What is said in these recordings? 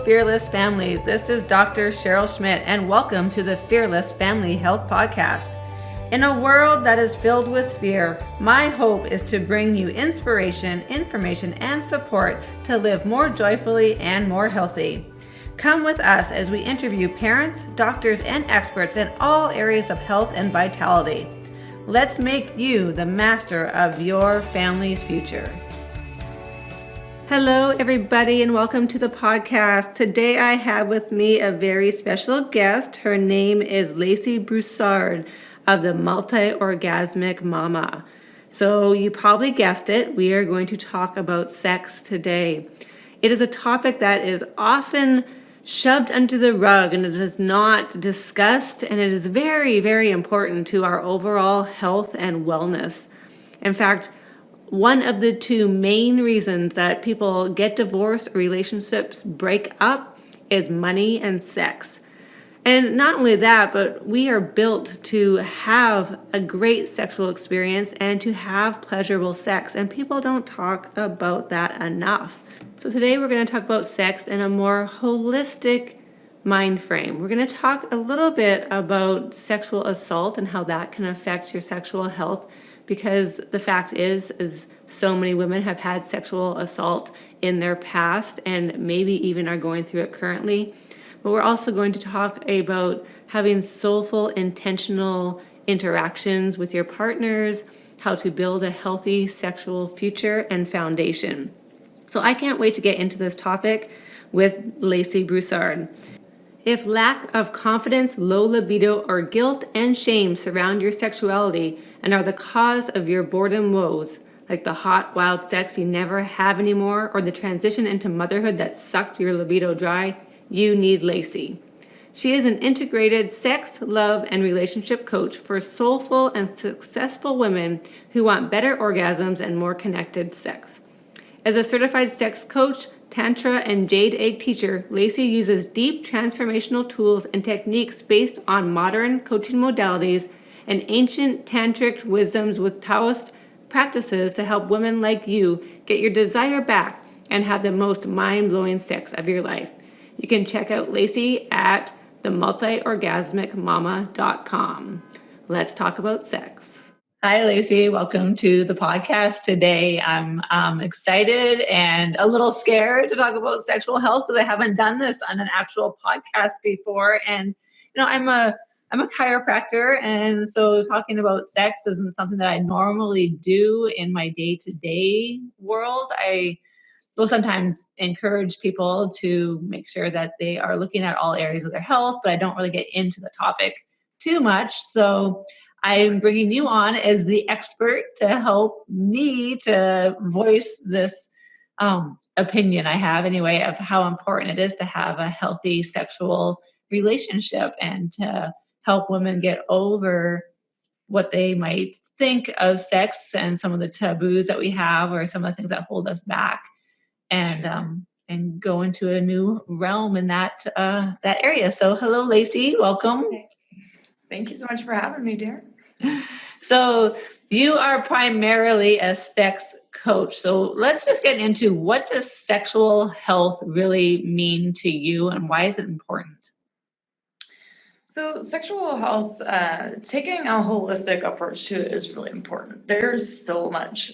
Fearless Families. This is Dr. Cheryl Schmidt, and welcome to the Fearless Family Health Podcast. In a world that is filled with fear, my hope is to bring you inspiration, information, and support to live more joyfully and more healthy. Come with us as we interview parents, doctors, and experts in all areas of health and vitality. Let's make you the master of your family's future. Hello, everybody, and welcome to the podcast. Today I have with me a very special guest. Her name is Lacey Broussard of the Multiorgasmic Mama. So you probably guessed it, we are going to talk about sex today. It is a topic that is often shoved under the rug and it is not discussed, and it is very, very important to our overall health and wellness. In fact, one of the two main reasons that people get divorced or relationships break up is money and sex. And not only that, but we are built to have a great sexual experience and to have pleasurable sex, and people don't talk about that enough. So today we're going to talk about sex in a more holistic mind frame. We're going to talk a little bit about sexual assault and how that can affect your sexual health, because the fact is so many women have had sexual assault in their past and maybe even are going through it currently. But we're also going to talk about having soulful, intentional interactions with your partners, how to build a healthy sexual future and foundation. So I can't wait to get into this topic with Lacey Broussard. If lack of confidence, low libido, or guilt and shame surround your sexuality and are the cause of your boredom woes, like the hot, wild sex you never have anymore, or the transition into motherhood that sucked your libido dry, you need Lacey. She is an integrated sex, love, and relationship coach for soulful and successful women who want better orgasms and more connected sex. As a certified sex coach, Tantra, and Jade Egg teacher, Lacey uses deep transformational tools and techniques based on modern coaching modalities and ancient tantric wisdoms with Taoist practices to help women like you get your desire back and have the most mind-blowing sex of your life. You can check out Lacey at themultiorgasmicmama.com. Let's talk about sex. Hi, Lacey. Welcome to the podcast today. I'm excited and a little scared to talk about sexual health because I haven't done this on an actual podcast before. And I'm a chiropractor, and so talking about sex isn't something that I normally do in my day-to-day world. I will sometimes encourage people to make sure that they are looking at all areas of their health, but I don't really get into the topic too much. So I'm bringing you on as the expert to help me to voice this opinion I have anyway of how important it is to have a healthy sexual relationship and to help women get over what they might think of sex and some of the taboos that we have or some of the things that hold us back, and go into a new realm in that area. So hello, Lacey. Welcome. Thank you so much for having me, dear. So you are primarily a sex coach. So let's just get into, what does sexual health really mean to you and why is it important? So sexual health, taking a holistic approach to it is really important. There's so much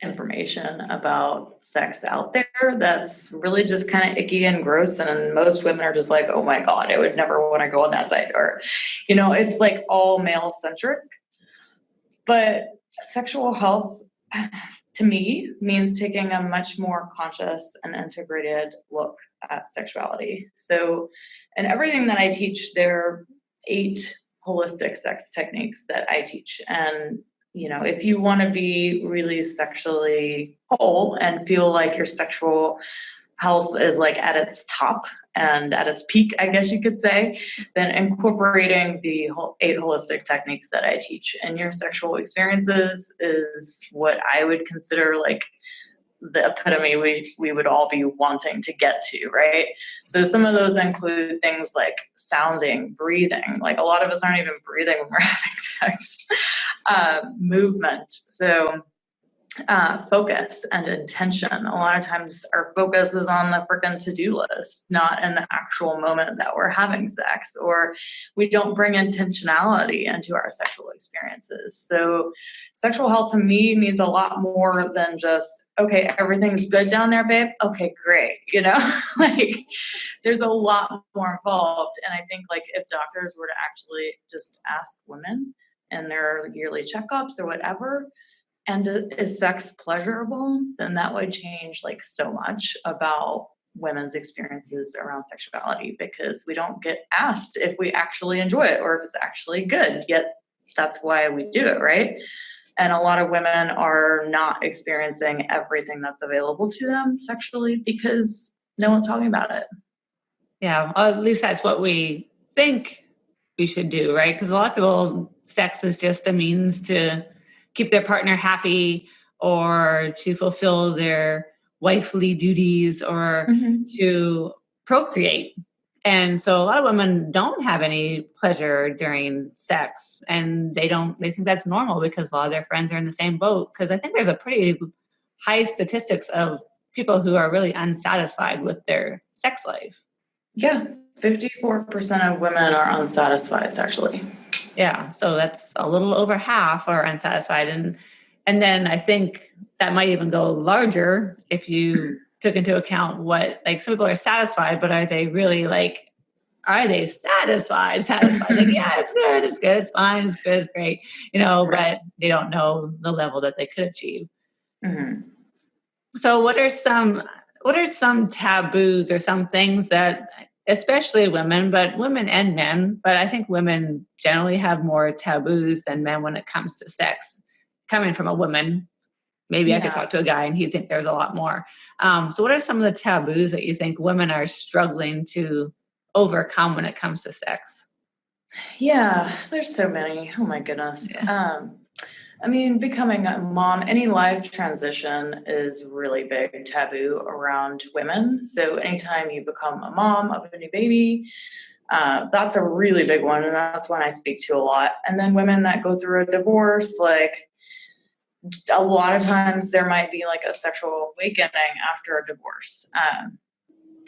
information about sex out there that's really just kind of icky and gross, and most women are just like, oh my God, I would never want to go on that site, or it's like all male centric. But sexual health to me means taking a much more conscious and integrated look at sexuality. So in everything that I teach, there are 8 holistic sex techniques that I teach. And if you want to be really sexually whole and feel like your sexual health is like at its top and at its peak, I guess you could say, then incorporating the 8 holistic techniques that I teach in your sexual experiences is what I would consider like the epitome we would all be wanting to get to, right? So some of those include things like sounding, breathing. Like a lot of us aren't even breathing when we're having sex. Movement. So focus and intention. A lot of times our focus is on the freaking to-do list, not in the actual moment that we're having sex, or we don't bring intentionality into our sexual experiences. So sexual health to me means a lot more than just, okay, everything's good down there, babe. Okay, great. Like there's a lot more involved. And I think like if doctors were to actually just ask women in their yearly checkups or whatever, and is sex pleasurable, then that would change like so much about women's experiences around sexuality, because we don't get asked if we actually enjoy it or if it's actually good, yet that's why we do it, right? And a lot of women are not experiencing everything that's available to them sexually because no one's talking about it. Yeah, at least that's what we think we should do, right? Because a lot of people, sex is just a means to keep their partner happy or to fulfill their wifely duties or to procreate. And so a lot of women don't have any pleasure during sex, and they think that's normal because a lot of their friends are in the same boat. Because I think there's a pretty high statistics of people who are really unsatisfied with their sex life. Yeah, 54% of women are unsatisfied sexually. Yeah, so that's a little over half are unsatisfied. And then I think that might even go larger if you took into account what, like, some people are satisfied, but are they really like, are they satisfied? Like, yeah, it's good, it's fine, it's good, it's great, but they don't know the level that they could achieve. Mm-hmm. So what are some taboos or some things that, especially women, but women and men, but I think women generally have more taboos than men when it comes to sex? Coming from a woman, maybe I could talk to a guy and he'd think there's a lot more. So what are some of the taboos that you think women are struggling to overcome when it comes to sex? Yeah, there's so many. Oh my goodness. Yeah. I mean, becoming a mom, any life transition is really big taboo around women. So anytime you become a mom of a new baby, that's a really big one. And that's one I speak to a lot. And then women that go through a divorce, like a lot of times there might be like a sexual awakening after a divorce,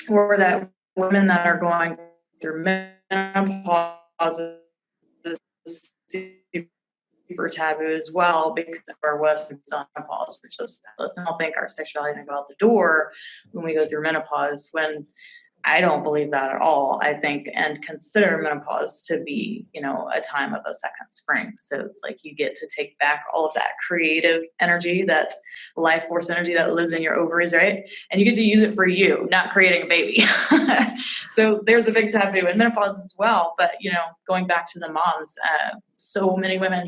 or that women that are going through menopause is super taboo as well, because our Western menopause, we're just, let's not think our sexuality is going to go out the door when we go through menopause, when I don't believe that at all. I think and consider menopause to be, a time of a second spring. So it's like you get to take back all of that creative energy, that life force energy that lives in your ovaries, right? And you get to use it for you, not creating a baby. So there's a big taboo in menopause as well. But, going back to the moms, so many women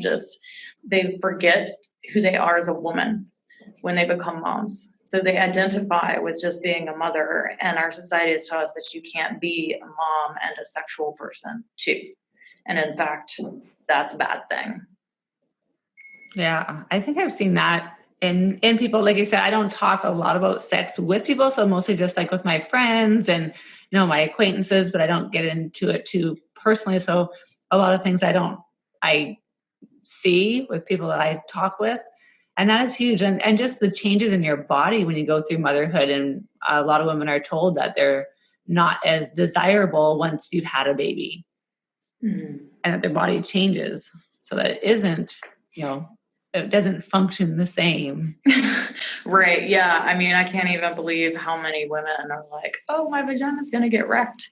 they forget who they are as a woman when they become moms. So they identify with just being a mother, and our society has taught us that you can't be a mom and a sexual person too. And in fact, that's a bad thing. Yeah, I think I've seen that in people. Like you said, I don't talk a lot about sex with people, so mostly just like with my friends and my acquaintances, but I don't get into it too personally. So a lot of things I see with people that I talk with. And that is huge. And just the changes in your body when you go through motherhood. And a lot of women are told that they're not as desirable once you've had a baby, and that their body changes so that it isn't, it doesn't function the same. Right. Yeah. I mean, I can't even believe how many women are like, oh, my vagina's going to get wrecked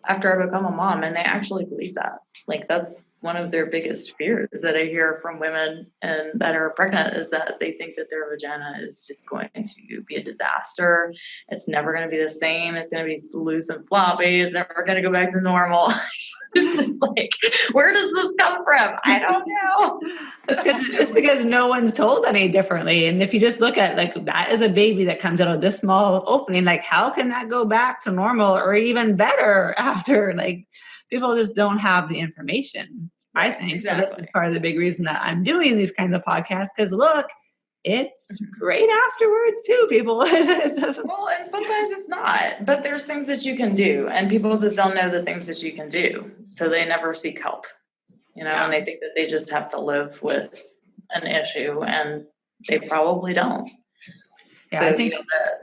after I become a mom. And they actually believe that. Like, that's one of their biggest fears that I hear from women and that are pregnant, is that they think that their vagina is just going to be a disaster. It's never going to be the same. It's going to be loose and floppy. It's never going to go back to normal. It's just like, where does this come from? I don't know. It's because no one's told any differently. And if you just look at, like, that is a baby that comes out of this small opening, like, how can that go back to normal or even better after? Like, people just don't have the information, I think. Exactly. So this is part of the big reason that I'm doing these kinds of podcasts, because look, it's great afterwards too, people. Well, and sometimes it's not, but there's things that you can do, and people just don't know the things that you can do. So they never seek help, and they think that they just have to live with an issue, and They probably don't. Yeah, So, I think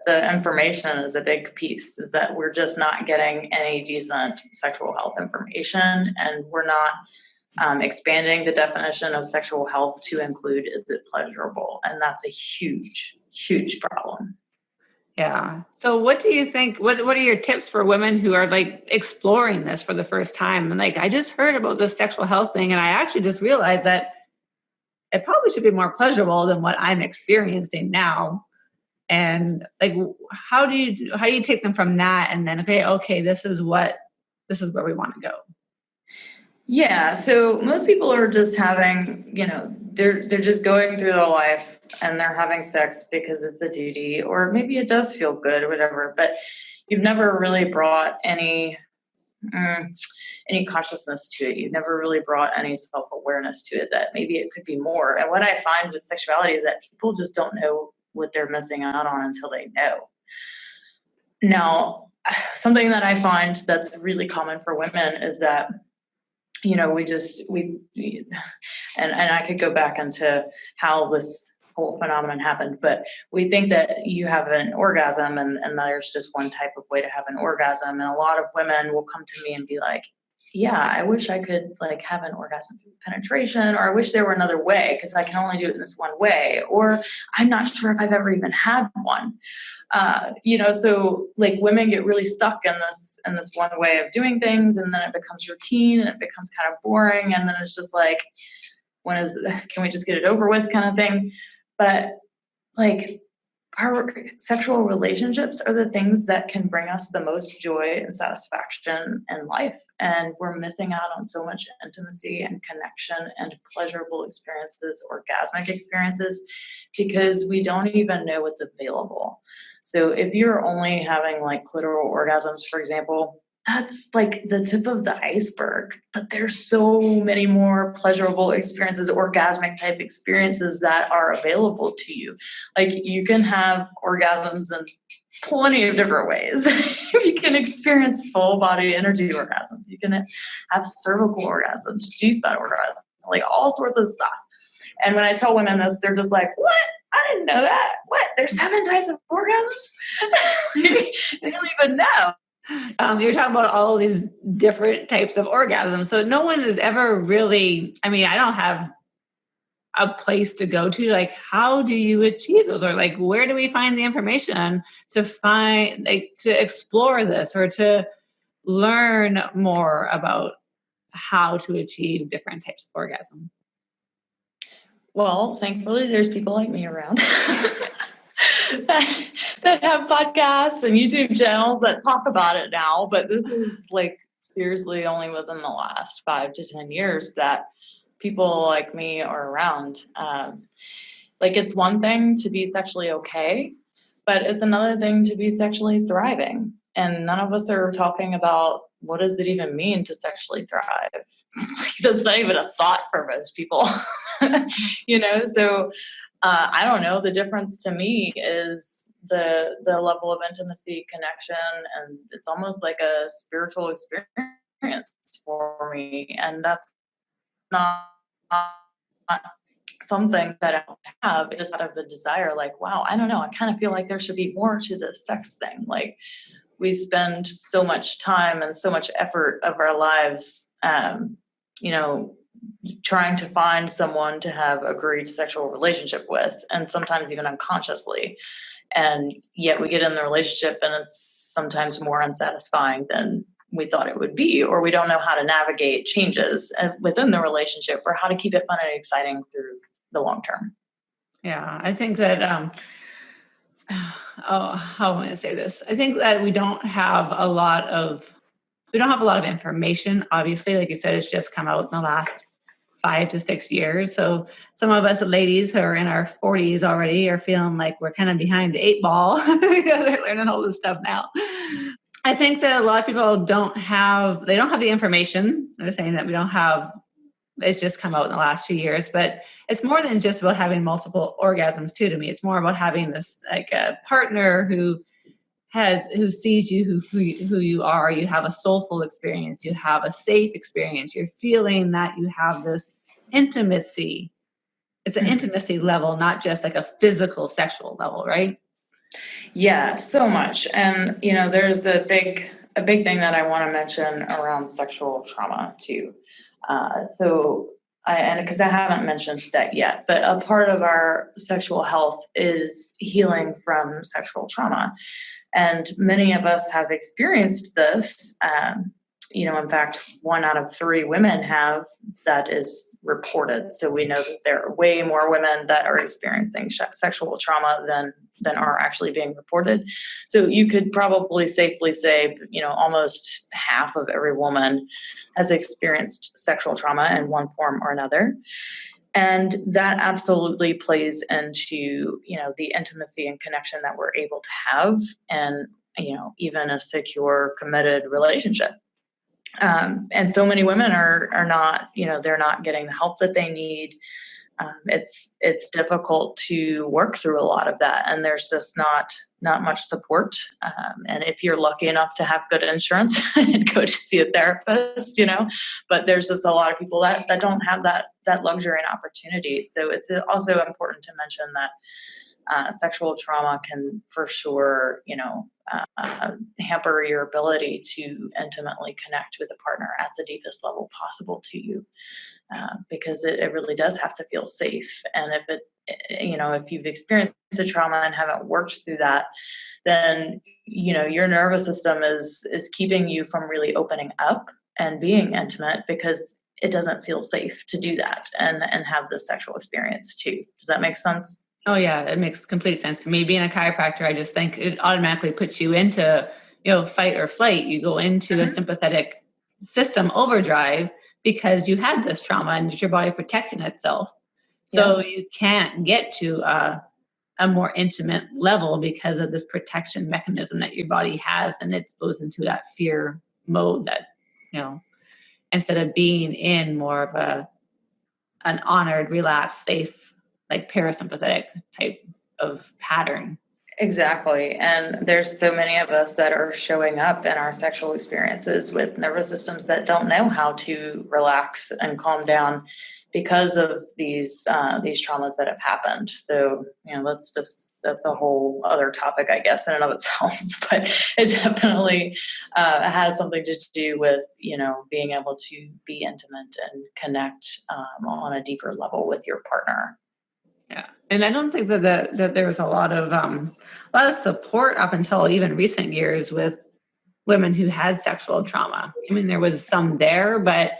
the information is a big piece, is that we're just not getting any decent sexual health information, and we're not expanding the definition of sexual health to include, is it pleasurable? And that's a huge, huge problem. yeah. So what do you think, what are your tips for women who are like exploring this for the first time? And like, I just heard about this sexual health thing, and I actually just realized that it probably should be more pleasurable than what I'm experiencing now. And like, how do you take them from that and then, okay, this is where we want to go? Yeah, so most people are just having, they're just going through their life and they're having sex because it's a duty, or maybe it does feel good or whatever, but you've never really brought any consciousness to it. You've never really brought any self-awareness to it, that maybe it could be more. And what I find with sexuality is that people just don't know what they're missing out on until they know. Now, something that I find that's really common for women is that, and I could go back into how this whole phenomenon happened, but we think that you have an orgasm and there's just one type of way to have an orgasm. And a lot of women will come to me and be like, yeah, I wish I could like have an orgasm through penetration, or I wish there were another way because I can only do it in this one way, or I'm not sure if I've ever even had one. So like women get really stuck in this one way of doing things, and then it becomes routine and it becomes kind of boring, and then it's just like, can we just get it over with kind of thing? But like, our sexual relationships are the things that can bring us the most joy and satisfaction in life. And we're missing out on so much intimacy and connection and pleasurable experiences, orgasmic experiences, because we don't even know what's available. So if you're only having like clitoral orgasms, for example, that's like the tip of the iceberg, but there's so many more pleasurable experiences, orgasmic type experiences that are available to you. Like you can have orgasms in plenty of different ways. You can experience full body energy orgasms. You can have cervical orgasms, G-spot orgasms, like all sorts of stuff. And when I tell women this, they're just like, what? I didn't know that. What? There's 7 types of orgasms? They don't even know. You're talking about all these different types of orgasms. So no one is ever really, I don't have a place to go to. Like, how do you achieve those? Or like, where do we find the information to explore this or to learn more about how to achieve different types of orgasm? Well, thankfully, there's people like me around that have podcasts and YouTube channels that talk about it now. But this is like seriously only within the last 5 to 10 years that people like me are around. Like it's one thing to be sexually okay, but it's another thing to be sexually thriving. And none of us are talking about what does it even mean to sexually thrive. That's not even a thought for most people, So I don't know. The difference to me is the level of intimacy, connection, and it's almost like a spiritual experience for me. And that's not something that I don't have. It's out of the desire, like, wow, I don't know. I kind of feel like there should be more to this sex thing. Like we spend so much time and so much effort of our lives, trying to find someone to have a great sexual relationship with, and sometimes even unconsciously. And yet we get in the relationship and it's sometimes more unsatisfying than we thought it would be, or we don't know how to navigate changes within the relationship or how to keep it fun and exciting through the long term. Yeah, I think that, how am I going to say this? I think that we don't have a lot of information. Obviously, like you said, it's just come out in the last 5 to 6 years. So some of us ladies who are in our 40s already are feeling like we're kind of behind the 8 ball. They're learning all this stuff now. I think that a lot of people don't have the information. They're saying that it's just come out in the last few years, but it's more than just about having multiple orgasms too. To me, it's more about having this like a partner who sees you, who you are. You have a soulful experience. You have a safe experience. You're feeling that you have this intimacy it's an intimacy level, not just like a physical sexual level, right? Yeah, so much. And, there's a big thing that I want to mention around sexual trauma too. Because I haven't mentioned that yet, but a part of our sexual health is healing from sexual trauma. And many of us have experienced this. In fact, 1 out of 3 women have, that is reported. So we know that there are way more women that are experiencing sexual trauma than are actually being reported. So you could probably safely say, almost half of every woman has experienced sexual trauma in one form or another. And that absolutely plays into, the intimacy and connection that we're able to have, and, even a secure, committed relationship. And so many women are not, they're not getting the help that they need. It's difficult to work through a lot of that, and there's just not much support. And if you're lucky enough to have good insurance and go to see a therapist, but there's just a lot of people that don't have that luxury and opportunity. So it's also important to mention that sexual trauma can for sure, hamper your ability to intimately connect with a partner at the deepest level possible to you, because it really does have to feel safe. And if you've experienced a trauma and haven't worked through that, then, your nervous system is keeping you from really opening up and being intimate, because it doesn't feel safe to do that and have this sexual experience too. Does that make sense? Oh yeah, it makes complete sense to me. Being a chiropractor, I just think it automatically puts you into, fight or flight. You go into a sympathetic system overdrive because you had this trauma and it's your body protecting itself. So you can't get to a more intimate level because of this protection mechanism that your body has, and it goes into that fear mode that, instead of being in more of an honored, relaxed, safe, like parasympathetic type of pattern. Exactly. And there's so many of us that are showing up in our sexual experiences with nervous systems that don't know how to relax and calm down because of these traumas that have happened. So, that's a whole other topic, I guess, in and of itself. But it definitely has something to do with, being able to be intimate and connect on a deeper level with your partner. Yeah, and I don't think that there was a lot of support up until even recent years with women who had sexual trauma. I mean, there was some there, but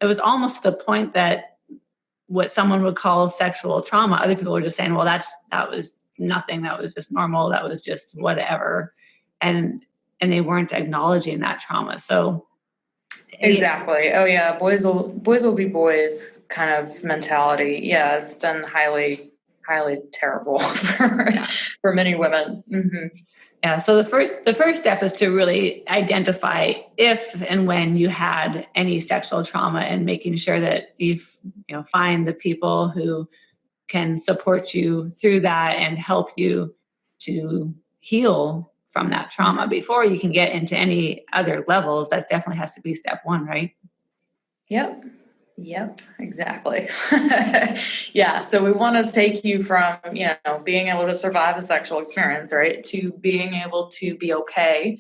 it was almost to the point that what someone would call sexual trauma, other people were just saying, well, that was nothing, that was just normal, that was just whatever, and they weren't acknowledging that trauma. So exactly. Oh yeah, boys will be boys kind of mentality. Yeah, it's been highly terrible for many women. Mm-hmm. Yeah. So the first step is to really identify if and when you had any sexual trauma, and making sure that you find the people who can support you through that and help you to heal from that trauma before you can get into any other levels. That definitely has to be step one, right? Yep, exactly. Yeah, so we want to take you from, being able to survive a sexual experience, right, to being able to be okay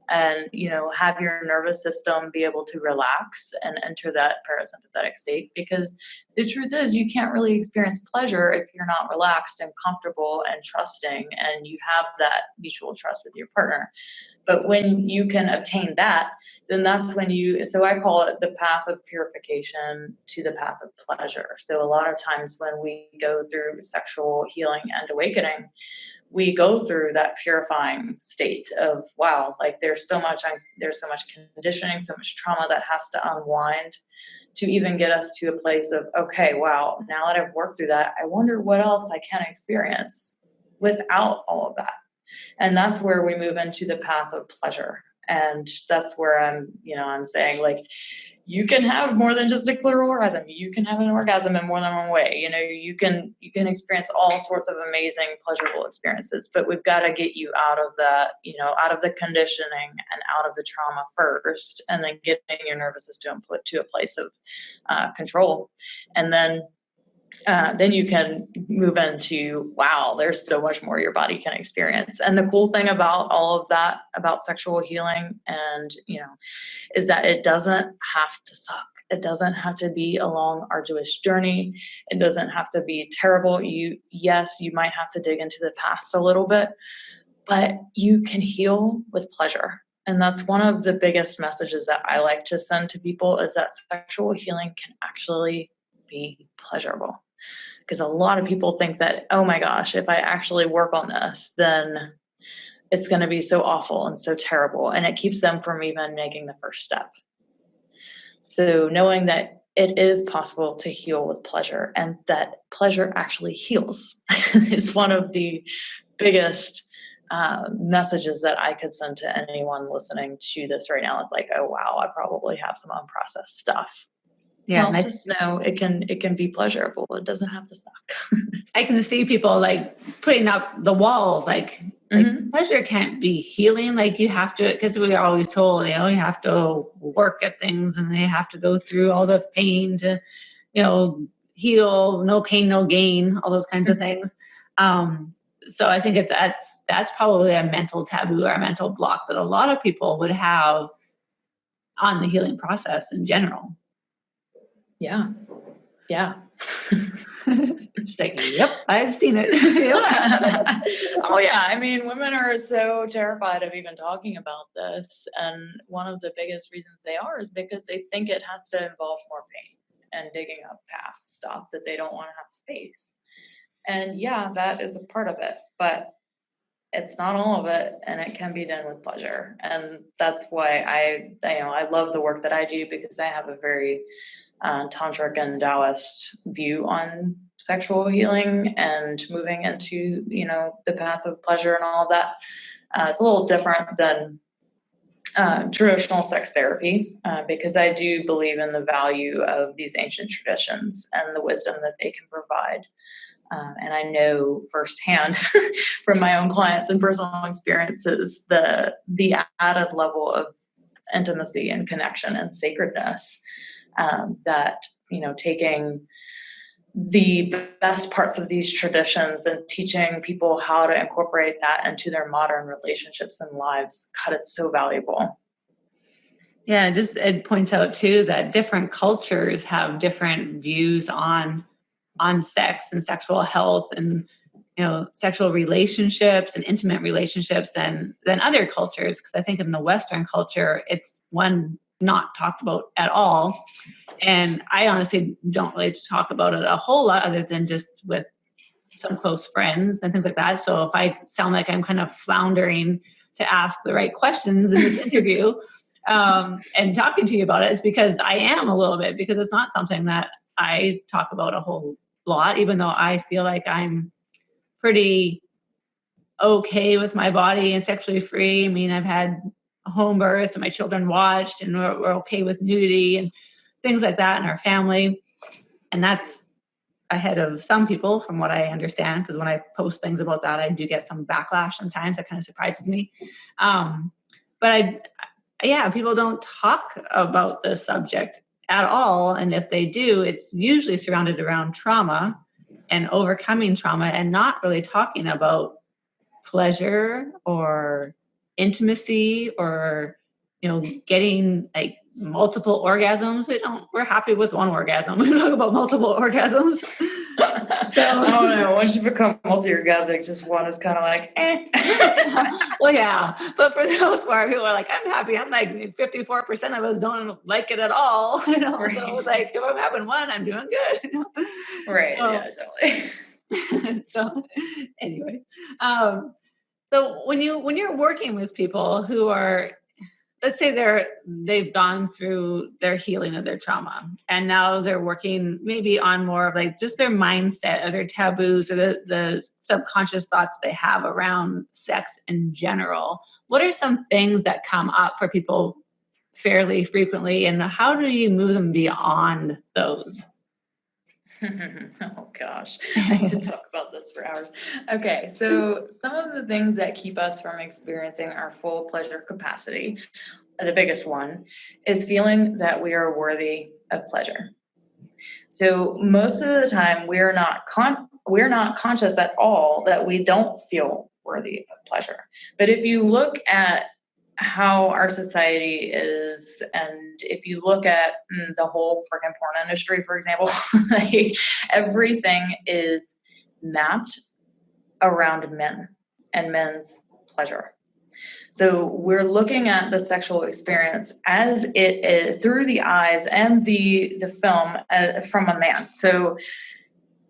and, have your nervous system be able to relax and enter that parasympathetic state. Because the truth is, you can't really experience pleasure if you're not relaxed and comfortable and trusting, and you have that mutual trust with your partner. But when you can obtain that, then that's when so I call it the path of purification to the path of pleasure. So a lot of times when we go through sexual healing and awakening, we go through that purifying state of, wow, like there's so much conditioning, so much trauma that has to unwind to even get us to a place of, okay, wow, now that I've worked through that, I wonder what else I can experience without all of that. And that's where we move into the path of pleasure. And that's where I'm saying, like, you can have more than just a clitoral orgasm. You can have an orgasm in more than one way. You can experience all sorts of amazing, pleasurable experiences, but we've got to get you out of that, out of the conditioning and out of the trauma first, and then getting your nervous system put to a place of control. And then then you can move into, wow, there's so much more your body can experience. And the cool thing about all of that, about sexual healing and, is that it doesn't have to suck. It doesn't have to be a long, arduous journey. It doesn't have to be terrible. Yes, you might have to dig into the past a little bit, but you can heal with pleasure. And that's one of the biggest messages that I like to send to people, is that sexual healing can actually be pleasurable. Because a lot of people think that, oh my gosh, if I actually work on this, then it's going to be so awful and so terrible. And it keeps them from even making the first step. So knowing that it is possible to heal with pleasure, and that pleasure actually heals is one of the biggest messages that I could send to anyone listening to this right now. It's like, oh wow, I probably have some unprocessed stuff. Yeah, well, just know it can be pleasurable. It doesn't have to suck. I can see people like putting up the walls, like pleasure can't be healing. Like you have to, because we are always told, you have to work at things and they have to go through all the pain to, heal. No pain, no gain, all those kinds of things. So I think that's probably a mental taboo or a mental block that a lot of people would have on the healing process in general. Yeah. She's like, yep, I've seen it. Oh yeah. I mean, women are so terrified of even talking about this. And one of the biggest reasons they are is because they think it has to involve more pain and digging up past stuff that they don't want to have to face. And yeah, that is a part of it, but it's not all of it, and it can be done with pleasure. And that's why I love the work that I do, because I have a very tantric and Taoist view on sexual healing and moving into, the path of pleasure and all of that. It's a little different than traditional sex therapy, because I do believe in the value of these ancient traditions and the wisdom that they can provide. And I know firsthand from my own clients and personal experiences the added level of intimacy and connection and sacredness that, taking the best parts of these traditions and teaching people how to incorporate that into their modern relationships and lives. God, it's so valuable. Yeah, it points out too that different cultures have different views on sex and sexual health and sexual relationships and intimate relationships than other cultures, because I think in the Western culture it's one not talked about at all, and I honestly don't really talk about it a whole lot other than just with some close friends and things like that. So if I sound like I'm kind of floundering to ask the right questions in this interview and talking to you about it, is because I am a little bit, because it's not something that I talk about a whole lot, even though I feel like I'm pretty okay with my body and sexually free. I mean, I've had home births and my children watched, and we're okay with nudity and things like that in our family. And that's ahead of some people from what I understand, because when I post things about that, I do get some backlash sometimes. That kind of surprises me. But people don't talk about this subject at all. And if they do, it's usually surrounded around trauma and overcoming trauma, and not really talking about pleasure or intimacy or, getting like multiple orgasms. We're happy with one orgasm. We talk about multiple orgasms. So I don't know. Once you become multi-orgasmic, just one is kind of like, Well, yeah. But for the most part, people are like, I'm happy. I'm like 54% of us don't like it at all. Right. So it's like, if I'm having one, I'm doing good. Right. So, yeah, totally. So anyway, so when you're working with people who are, let's say they've gone through their healing of their trauma, and now they're working maybe on more of like just their mindset or their taboos or the subconscious thoughts they have around sex in general, what are some things that come up for people fairly frequently, and how do you move them beyond those? Oh gosh, I could talk about this for hours. Okay, so some of the things that keep us from experiencing our full pleasure capacity, the biggest one, is feeling that we are worthy of pleasure. So most of the time we're not conscious at all that we don't feel worthy of pleasure. But if you look at how our society is, and if you look at the whole freaking porn industry, for example, like everything is mapped around men and men's pleasure. So we're looking at the sexual experience as it is through the eyes and the film from a man. So,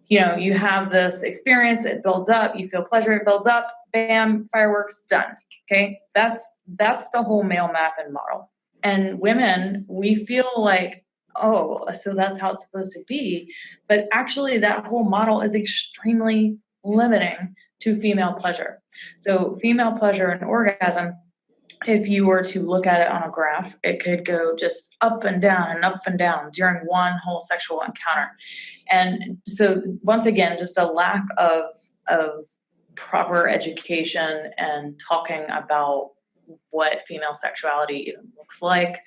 you have this experience, it builds up, you feel pleasure, it builds up, bam, fireworks, done. Okay. That's the whole male map and model. And women, we feel like, oh, so that's how it's supposed to be. But actually that whole model is extremely limiting to female pleasure. So female pleasure and orgasm, if you were to look at it on a graph, it could go just up and down during one whole sexual encounter. And so once again, just a lack of proper education and talking about what female sexuality even looks like,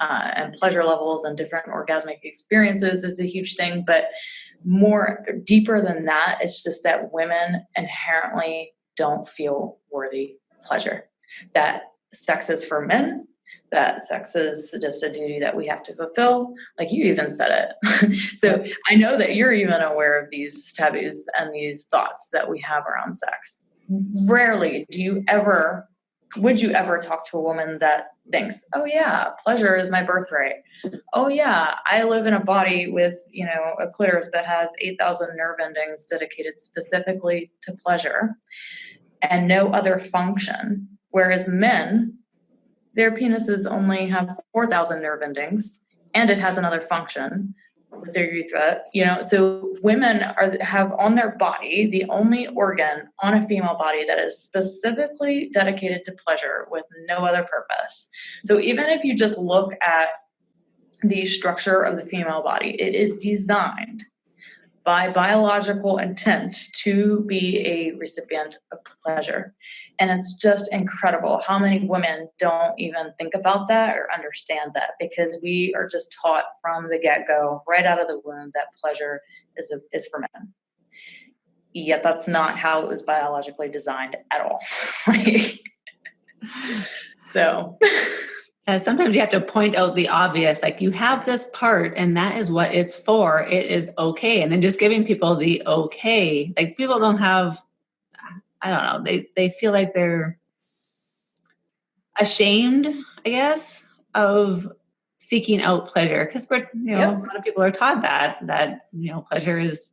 and pleasure levels and different orgasmic experiences is a huge thing. But more deeper than that, it's just that women inherently don't feel worthy pleasure. That sex is for men, that sex is just a duty that we have to fulfill. Like you even said it. So I know that you're even aware of these taboos and these thoughts that we have around sex. Rarely would you ever talk to a woman that thinks, oh yeah, pleasure is my birthright. Oh yeah, I live in a body with, a clitoris that has 8,000 nerve endings dedicated specifically to pleasure and no other function. Whereas men, their penises only have 4,000 nerve endings, and it has another function with their urethra. So women have on their body the only organ on a female body that is specifically dedicated to pleasure with no other purpose. So even if you just look at the structure of the female body, it is designed by biological intent to be a recipient of pleasure. And it's just incredible how many women don't even think about that or understand that, because we are just taught from the get-go, right out of the womb, that pleasure is for men. Yet that's not how it was biologically designed at all. So... Sometimes you have to point out the obvious, like you have this part and that is what it's for. It is okay. And then just giving people the okay, like people don't have, I don't know, they feel like they're ashamed, I guess, of seeking out pleasure. Because a lot of people are taught that pleasure is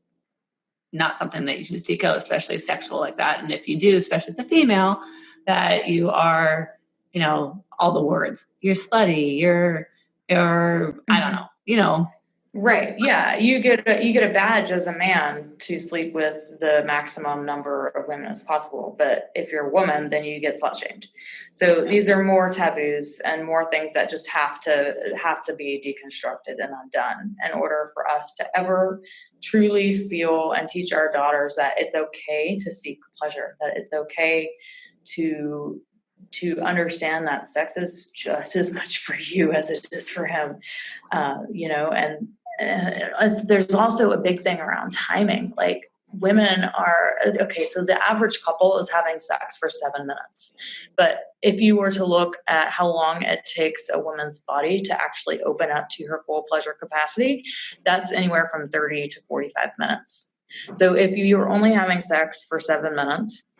not something that you should seek out, especially sexual like that. And if you do, especially as a female, that you are, all the words, you're slutty, you're, I don't know, Right. Yeah. You get a badge as a man to sleep with the maximum number of women as possible. But if you're a woman, then you get slut shamed. So these are more taboos and more things that just have to be deconstructed and undone in order for us to ever truly feel and teach our daughters that it's okay to seek pleasure, that it's okay to understand that sex is just as much for you as it is for him, and there's also a big thing around timing. Like women are, okay, so the average couple is having sex for 7 minutes. But if you were to look at how long it takes a woman's body to actually open up to her full pleasure capacity, that's anywhere from 30 to 45 minutes. So if you're only having sex for 7 minutes,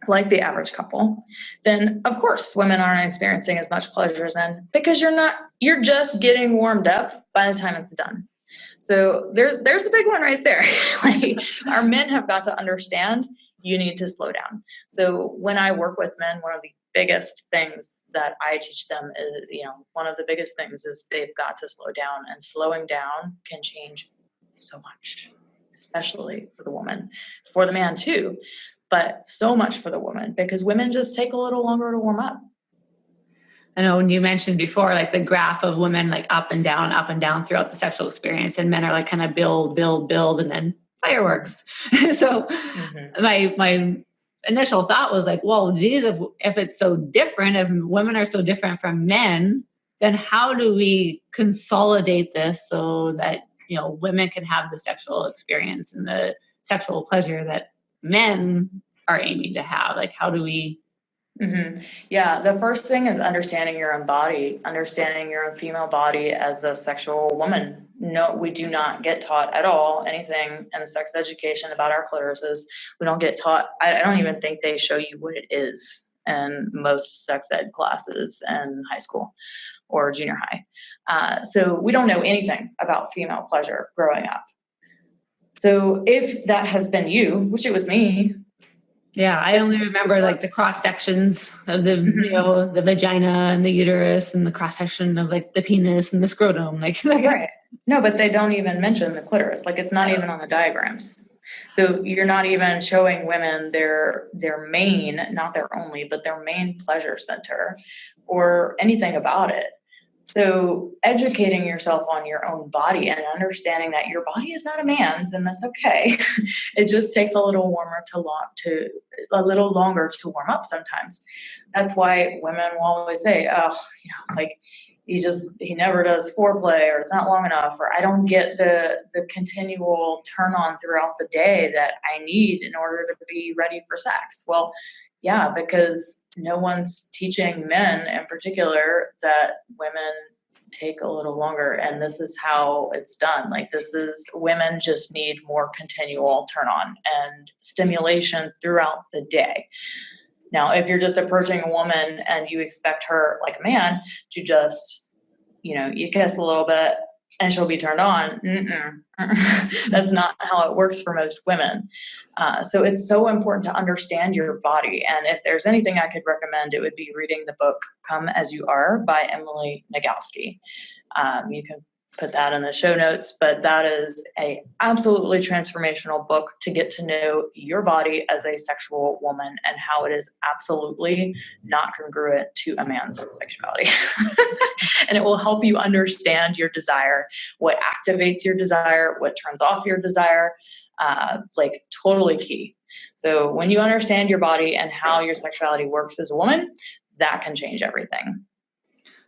like the average couple, then of course women aren't experiencing as much pleasure as men, because you're just getting warmed up by the time it's done. So there's a big one right there. Like our men have got to understand you need to slow down. So when I work with men, one of the biggest things that I teach them is, one of the biggest things is they've got to slow down, and slowing down can change so much, especially for the woman, for the man too. But so much for the woman, because women just take a little longer to warm up. I know when you mentioned before, like the graph of women like up and down throughout the sexual experience, and men are like kind of build, and then fireworks. So my initial thought was like, well, geez, if it's so different, if women are so different from men, then how do we consolidate this so that, women can have the sexual experience and the sexual pleasure that men are aiming to have? Like, how do we? Yeah, the first thing is understanding your own body, understanding your own female body as a sexual woman. No, we do not get taught at all anything in sex education about our clitorises. We don't get taught, I don't even think they show you what it is in most sex ed classes in high school or junior high. So we don't know anything about female pleasure growing up. So if that has been you, which it was me. Yeah, I only remember like the cross sections of the, the vagina and the uterus and the cross section of like the penis and the scrotum. Right. No, but they don't even mention the clitoris. Like, it's not even on the diagrams. So you're not even showing women their main, not their only, but their main pleasure center or anything about it. So educating yourself on your own body and understanding that your body is not a man's, and that's okay. It just takes a little a little longer to warm up sometimes. That's why women will always say, oh, like he never does foreplay, or it's not long enough, or I don't get the continual turn on throughout the day that I need in order to be ready for sex. Well, yeah, because no one's teaching men in particular that women take a little longer, and this is how it's done. Like, women just need more continual turn on and stimulation throughout the day. Now, if you're just approaching a woman and you expect her, like a man, to just, you kiss a little bit and she'll be turned on, that's not how it works for most women. So it's so important to understand your body. And if there's anything I could recommend, it would be reading the book Come As You Are by Emily Nagoski. You can put that in the show notes, but that is a absolutely transformational book to get to know your body as a sexual woman and how it is absolutely not congruent to a man's sexuality. And it will help you understand your desire, what activates your desire, what turns off your desire, like totally key. So when you understand your body and how your sexuality works as a woman, that can change everything.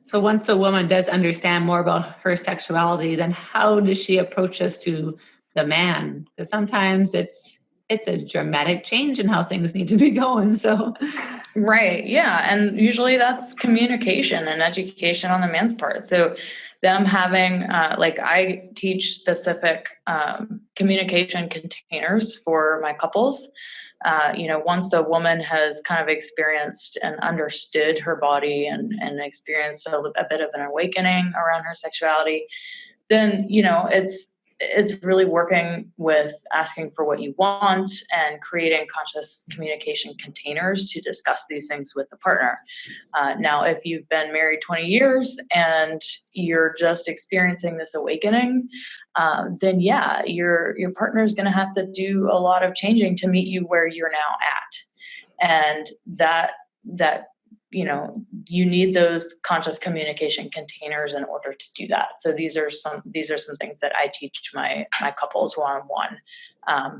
So once a woman does understand more about her sexuality, then how does she approach us to the man? Because sometimes it's a dramatic change in how things need to be going. So, right. Yeah. And usually that's communication and education on the man's part. So them having, I teach specific communication containers for my couples. Once a woman has kind of experienced and understood her body and experienced a bit of an awakening around her sexuality, then, it's really working with asking for what you want and creating conscious communication containers to discuss these things with the partner. Now, if you've been married 20 years and you're just experiencing this awakening, then yeah, your partner is going to have to do a lot of changing to meet you where you're now at. And that you need those conscious communication containers in order to do that. So these are some things that I teach my couples one-on-one,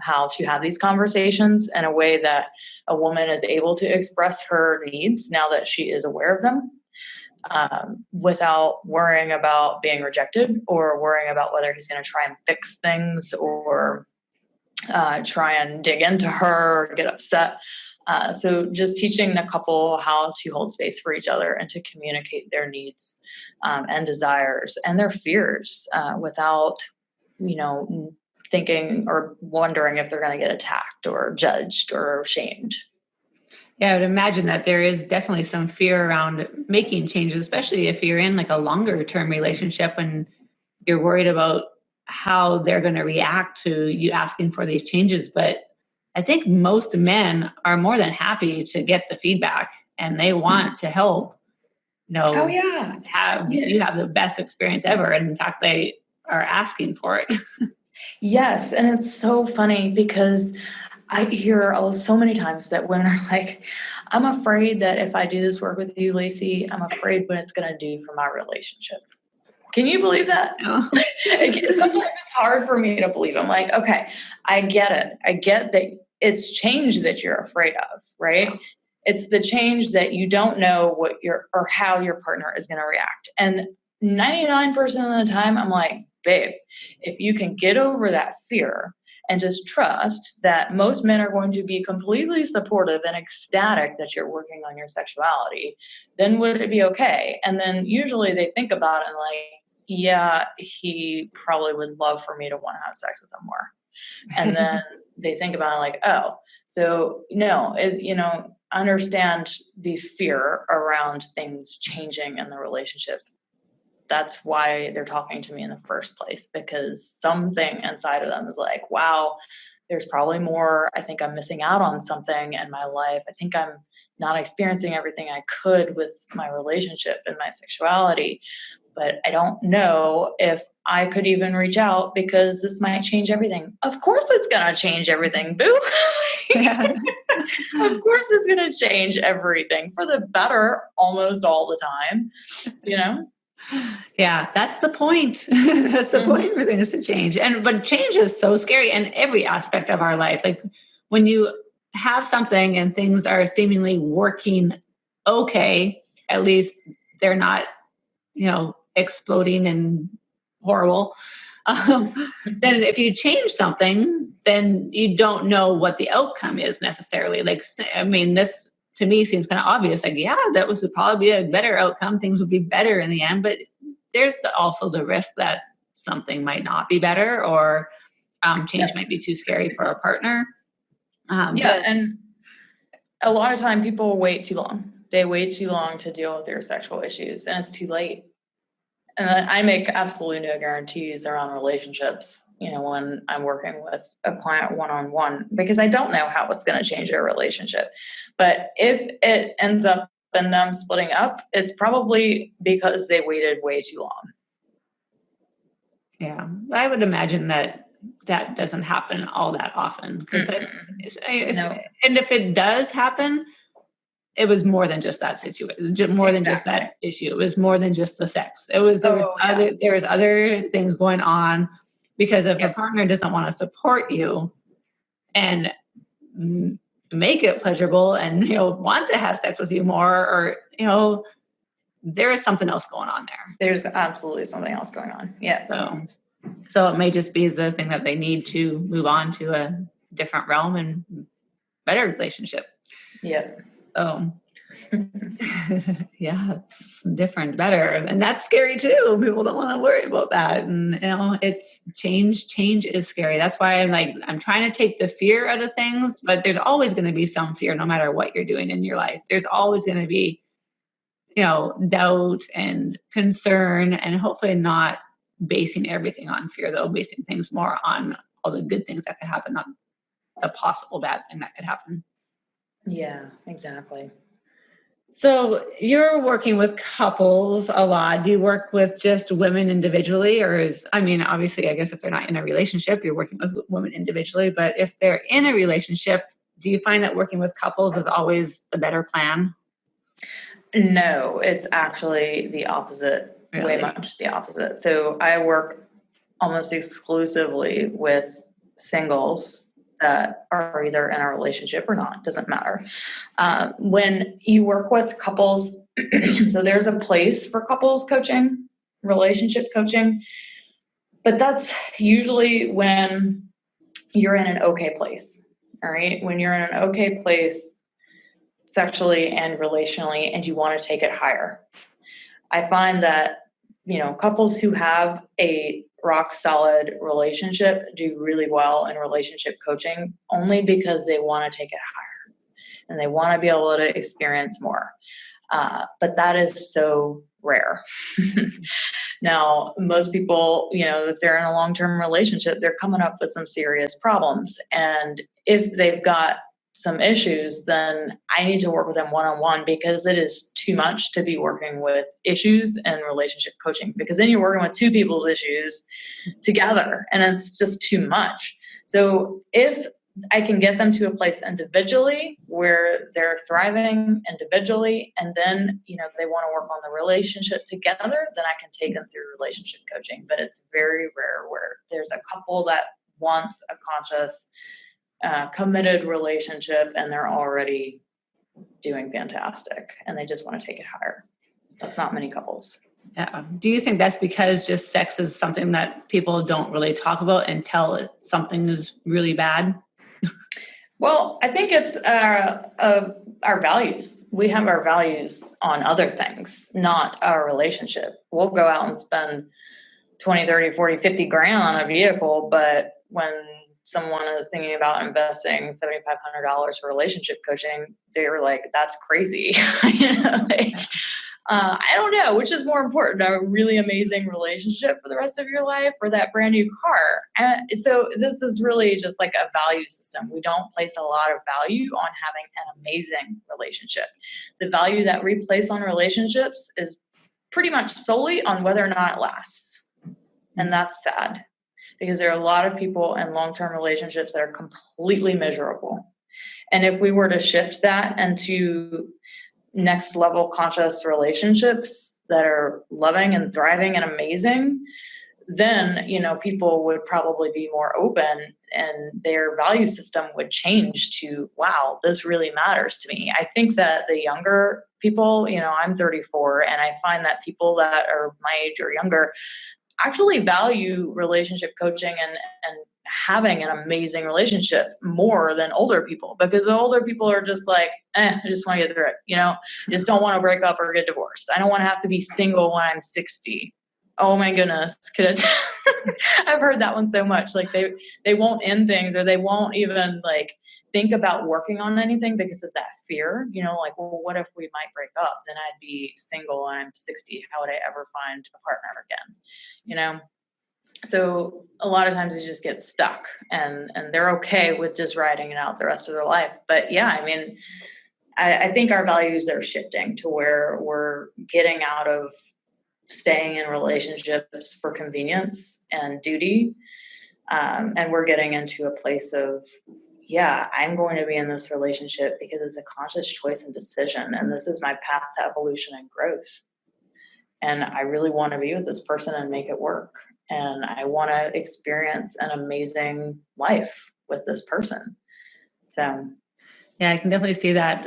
how to have these conversations in a way that a woman is able to express her needs now that she is aware of them, without worrying about being rejected or worrying about whether he's going to try and fix things or try and dig into her or get upset. So just teaching the couple how to hold space for each other and to communicate their needs and desires and their fears without, thinking or wondering if they're going to get attacked or judged or shamed. Yeah, I would imagine that there is definitely some fear around making changes, especially if you're in like a longer term relationship and you're worried about how they're going to react to you asking for these changes. But I think most men are more than happy to get the feedback and they want to help, Oh yeah. You have the best experience ever. And in fact, they are asking for it. Yes. And it's so funny because I hear so many times that women are like, I'm afraid that if I do this work with you, Lacey, I'm afraid what it's going to do for my relationship. Can you believe that? No. Sometimes it's hard for me to believe. I'm like, okay, I get it. I get that it's change that you're afraid of, right? It's the change that you don't know how your partner is going to react. And 99% of the time, I'm like, babe, if you can get over that fear and just trust that most men are going to be completely supportive and ecstatic that you're working on your sexuality, then would it be okay? And then usually they think about it and like, yeah, he probably would love for me to want to have sex with him more. And then they think about it like, oh, so no, understand the fear around things changing in the relationship. That's why they're talking to me in the first place, because something inside of them is like, wow, there's probably more. I think I'm missing out on something in my life. I think I'm not experiencing everything I could with my relationship and my sexuality. But I don't know if I could even reach out because this might change everything. Of course it's going to change everything, boo. Yeah. Of course it's going to change everything for the better almost all the time, Yeah, that's the point. That's the point for things to change. But change is so scary in every aspect of our life. Like when you have something and things are seemingly working okay, at least they're not, exploding and horrible. Then if you change something, then you don't know what the outcome is necessarily. Like, I mean, this to me seems kind of obvious. Like, yeah, that would probably be a better outcome. Things would be better in the end, but there's also the risk that something might not be better, or change might be too scary for a partner. And a lot of time people wait too long. They wait too long to deal with their sexual issues, and it's too late. And I make absolutely no guarantees around relationships, when I'm working with a client one-on-one, because I don't know how it's going to change their relationship. But if it ends up in them splitting up, it's probably because they waited way too long. Yeah, I would imagine that doesn't happen all that often. Because and if it does happen, it was more than just that situation, more than just that issue. It was more than just the sex. There was other things going on, because if a partner doesn't want to support you and make it pleasurable and, want to have sex with you more, or, there is something else going on there. There's absolutely something else going on. Yeah. So it may just be the thing that they need to move on to a different realm and better relationship. Yeah. Yeah, it's different, better. And that's scary too. People don't want to worry about that. And, it's change is scary. That's why I'm trying to take the fear out of things, but there's always going to be some fear no matter what you're doing in your life. There's always going to be, doubt and concern, and hopefully not basing everything on fear, though, basing things more on all the good things that could happen, not the possible bad thing that could happen. Yeah, exactly. So you're working with couples a lot. Do you work with just women individually, or obviously, I guess if they're not in a relationship, you're working with women individually, but if they're in a relationship, do you find that working with couples is always the better plan? No, it's actually the opposite. Really? Way much the opposite. So I work almost exclusively with singles that are either in a relationship or not, doesn't matter. When you work with couples, so there's a place for couples coaching, relationship coaching, but that's usually when you're in an okay place, all right? When you're in an okay place sexually and relationally, and you want to take it higher. I find that, couples who have a rock solid relationship do really well in relationship coaching, only because they want to take it higher and they want to be able to experience more. But that is so rare. Now, most people, if they're in a long-term relationship, they're coming up with some serious problems. And if they've got some issues, then I need to work with them one-on-one, because it is too much to be working with issues and relationship coaching, because then you're working with two people's issues together and it's just too much. So if I can get them to a place individually where they're thriving individually, and then, they want to work on the relationship together, then I can take them through relationship coaching. But it's very rare where there's a couple that wants a conscious committed relationship and they're already doing fantastic and they just want to take it higher. That's not many couples. Yeah. Do you think that's because just sex is something that people don't really talk about until something is really bad? Well, I think it's our values. We have our values on other things, not our relationship. We'll go out and spend 20, 30, 40, 50 grand on a vehicle, but when someone is thinking about investing $7,500 for relationship coaching, they're like, that's crazy. I don't know, which is more important, a really amazing relationship for the rest of your life or that brand new car? And so this is really just like a value system. We don't place a lot of value on having an amazing relationship. The value that we place on relationships is pretty much solely on whether or not it lasts. And that's sad because there are a lot of people in long-term relationships that are completely miserable. And if we were to shift that into next level conscious relationships that are loving and thriving and amazing, then, people would probably be more open and their value system would change to, wow, this really matters to me. I think that the younger people, I'm 34, and I find that people that are my age or younger actually value relationship coaching and having an amazing relationship more than older people, because the older people are just like, I just want to get through it. Just don't want to break up or get divorced. I don't want to have to be single when I'm 60. Oh my goodness. I've heard that one so much. Like they won't end things, or they won't even like think about working on anything because of that fear, like, well, what if we might break up? Then I'd be single and I'm 60. How would I ever find a partner again? So a lot of times they just get stuck and they're okay with just riding it out the rest of their life. But yeah, I think our values are shifting to where we're getting out of staying in relationships for convenience and duty. And we're getting into a place of, yeah, I'm going to be in this relationship because it's a conscious choice and decision. And this is my path to evolution and growth. And I really want to be with this person and make it work. And I want to experience an amazing life with this person. So, yeah, I can definitely see that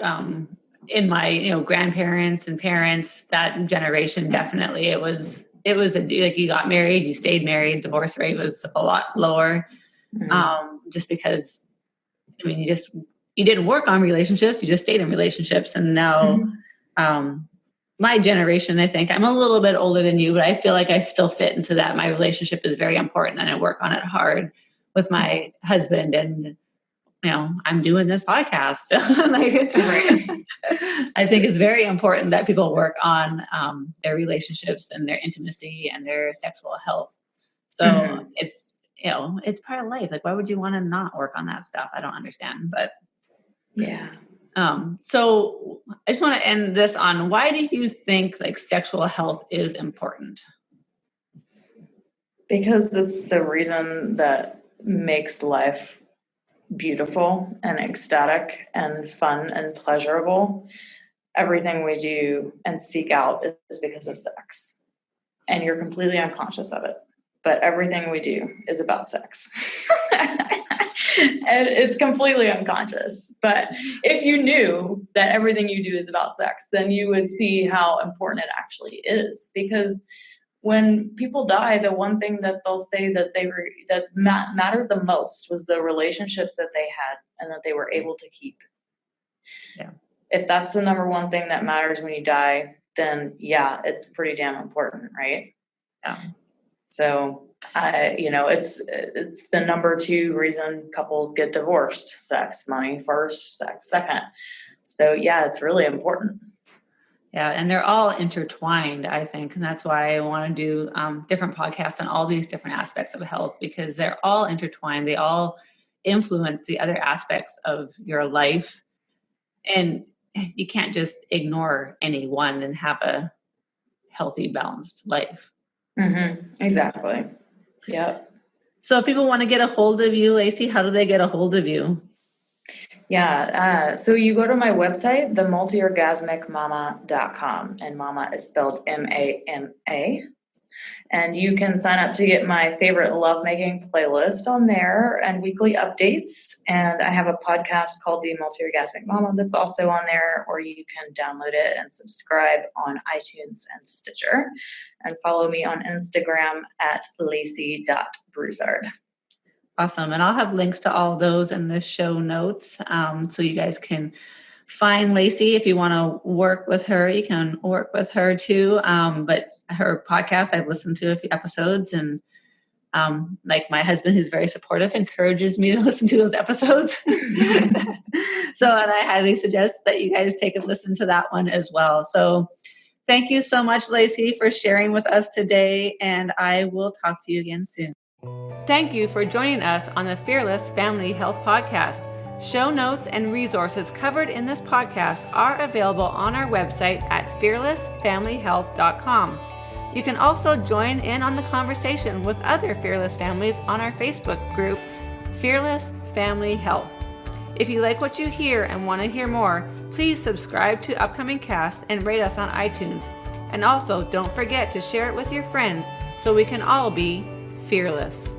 in my, grandparents and parents, that generation. Definitely, it was like you got married, you stayed married. Divorce rate was a lot lower, just because, you didn't work on relationships, you just stayed in relationships, and now. My generation, I think I'm a little bit older than you, but I feel like I still fit into that. My relationship is very important and I work on it hard with my husband, and, I'm doing this podcast. I think it's very important that people work on their relationships and their intimacy and their sexual health. So it's, it's part of life. Like, why would you want to not work on that stuff? I don't understand, but yeah. So I just want to end this on, why do you think like sexual health is important? Because it's the reason that makes life beautiful and ecstatic and fun and pleasurable. Everything we do and seek out is because of sex. And you're completely unconscious of it. But everything we do is about sex. And it's completely unconscious. But if you knew that everything you do is about sex, then you would see how important it actually is. Because when people die, the one thing that they'll say that mattered the most was the relationships that they had and that they were able to keep. Yeah. If that's the number one thing that matters when you die, then yeah, it's pretty damn important, right? Yeah. So it's the number two reason couples get divorced: sex. Money first, sex second. So yeah, it's really important. Yeah, and they're all intertwined, I think, and that's why I want to do different podcasts on all these different aspects of health, because they're all intertwined. They all influence the other aspects of your life, and you can't just ignore any one and have a healthy, balanced life. Exactly. Yep. So if people want to get a hold of you, Lacey, how do they get a hold of you? Yeah. So you go to my website, the multiorgasmicmama.com, and mama is spelled MAMA. And you can sign up to get my favorite lovemaking playlist on there and weekly updates. And I have a podcast called the Multiorgasmic Mama that's also on there, or you can download it and subscribe on iTunes and Stitcher. And follow me on Instagram at Lacey.Broussard. Awesome. And I'll have links to all those in the show notes. So you guys can find Lacey. If you want to work with her, you can work with her too. But her podcast, I've listened to a few episodes, and like my husband, who's very supportive, encourages me to listen to those episodes. So, and I highly suggest that you guys take a listen to that one as well. So thank you so much, Lacey, for sharing with us today. And I will talk to you again soon. Thank you for joining us on the Fearless Family Health Podcast. Show notes and resources covered in this podcast are available on our website at fearlessfamilyhealth.com. You can also join in on the conversation with other fearless families on our Facebook group, Fearless Family Health. If you like what you hear and want to hear more, please subscribe to upcoming casts and rate us on iTunes. And also, don't forget to share it with your friends so we can all be fearless.